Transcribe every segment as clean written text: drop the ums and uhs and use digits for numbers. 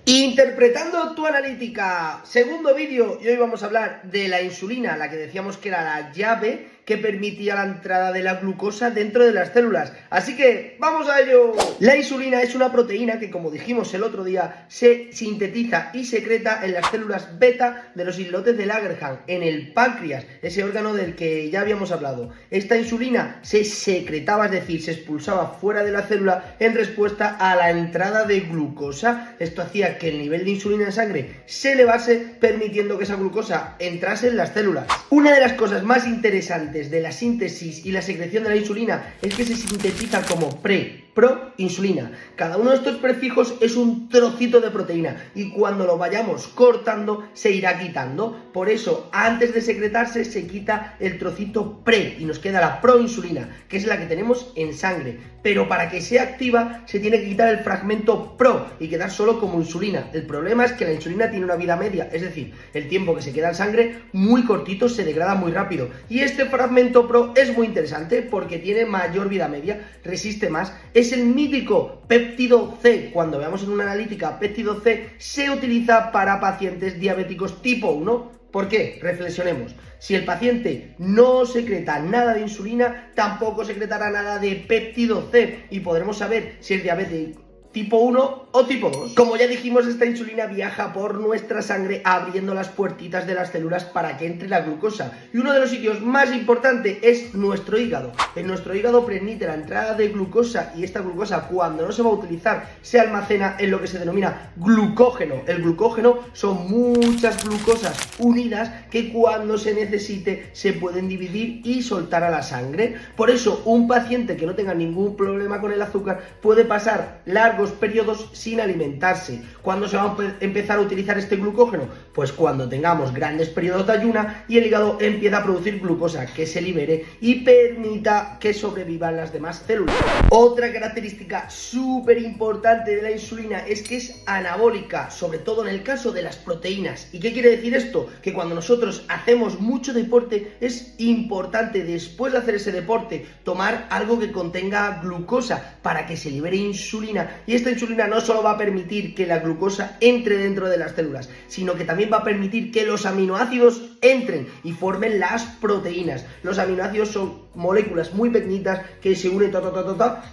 Interpretando tu analítica, segundo vídeo, y hoy vamos a hablar de la insulina, la que decíamos que era la llave que permitía la entrada de la glucosa dentro de las células. Así que, ¡vamos a ello! La insulina es una proteína que, como dijimos el otro día, se sintetiza y secreta en las células beta de los islotes de Langerhans, en el páncreas, ese órgano del que ya habíamos hablado. Esta insulina se secretaba, es decir, se expulsaba fuera de la célula en respuesta a la entrada de glucosa. Esto hacía que el nivel de insulina en sangre se elevase, permitiendo que esa glucosa entrase en las células. Una de las cosas más interesantes de la síntesis y la secreción de la insulina es que se sintetiza como proinsulina. Cada uno de estos prefijos es un trocito de proteína y cuando lo vayamos cortando se irá quitando. Por eso, antes de secretarse se quita el trocito pre y nos queda la proinsulina, que es la que tenemos en sangre. Pero para que sea activa se tiene que quitar el fragmento pro y quedar solo como insulina. El problema es que la insulina tiene una vida media, es decir, el tiempo que se queda en sangre muy cortito, se degrada muy rápido. Y este fragmento pro es muy interesante porque tiene mayor vida media, resiste más. Es el mítico péptido C. Cuando veamos en una analítica péptido C, se utiliza para pacientes diabéticos tipo 1. ¿Por qué? Reflexionemos. Si el paciente no secreta nada de insulina, tampoco secretará nada de péptido C y podremos saber si es diabético tipo 1 o tipo 2. Como ya dijimos, esta insulina viaja por nuestra sangre abriendo las puertitas de las células para que entre la glucosa. Y uno de los sitios más importantes es nuestro hígado. En nuestro hígado permite la entrada de glucosa y esta glucosa, cuando no se va a utilizar, se almacena en lo que se denomina glucógeno. El glucógeno son muchas glucosas unidas que cuando se necesite se pueden dividir y soltar a la sangre. Por eso, un paciente que no tenga ningún problema con el azúcar puede pasar largos periodos sin alimentarse. ¿Cuándo se va a empezar a utilizar este glucógeno? Pues cuando tengamos grandes periodos de ayuna y el hígado empieza a producir glucosa que se libere y permita que sobrevivan las demás células. Otra característica súper importante de la insulina es que es anabólica, sobre todo en el caso de las proteínas. ¿Y qué quiere decir esto? Que cuando nosotros hacemos mucho deporte es importante, después de hacer ese deporte, tomar algo que contenga glucosa para que se libere insulina. Y esta insulina no solo va a permitir que la glucosa entre dentro de las células, sino que también va a permitir que los aminoácidos entren y formen las proteínas. Los aminoácidos son moléculas muy pequeñitas que se unen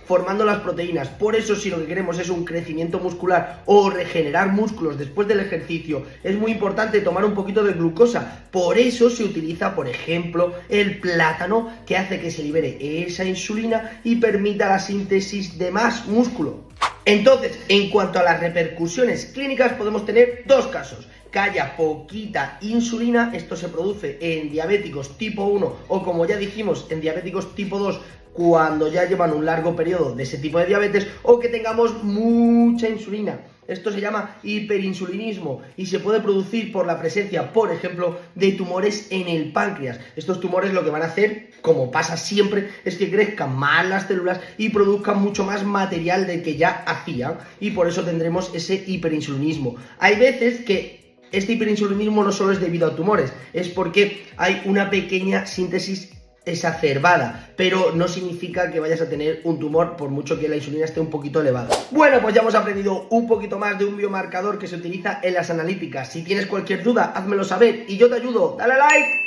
formando las proteínas. Por eso, si lo que queremos es un crecimiento muscular o regenerar músculos después del ejercicio, es muy importante tomar un poquito de glucosa. Por eso se utiliza, por ejemplo, el plátano, que hace que se libere esa insulina y permita la síntesis de más músculo. Entonces, en cuanto a las repercusiones clínicas, podemos tener dos casos. Que haya poquita insulina, esto se produce en diabéticos tipo 1 o, como ya dijimos, en diabéticos tipo 2, cuando ya llevan un largo periodo de ese tipo de diabetes, o que tengamos mucha insulina. Esto se llama hiperinsulinismo y se puede producir por la presencia, por ejemplo, de tumores en el páncreas. Estos tumores lo que van a hacer, como pasa siempre, es que crezcan más las células y produzcan mucho más material del que ya hacían, y por eso tendremos ese hiperinsulinismo. Hay veces que este hiperinsulinismo no solo es debido a tumores, es porque hay una pequeña síntesis exacerbada, pero no significa que vayas a tener un tumor por mucho que la insulina esté un poquito elevada. Bueno, pues ya hemos aprendido un poquito más de un biomarcador que se utiliza en las analíticas. Si tienes cualquier duda, házmelo saber y yo te ayudo. ¡Dale like!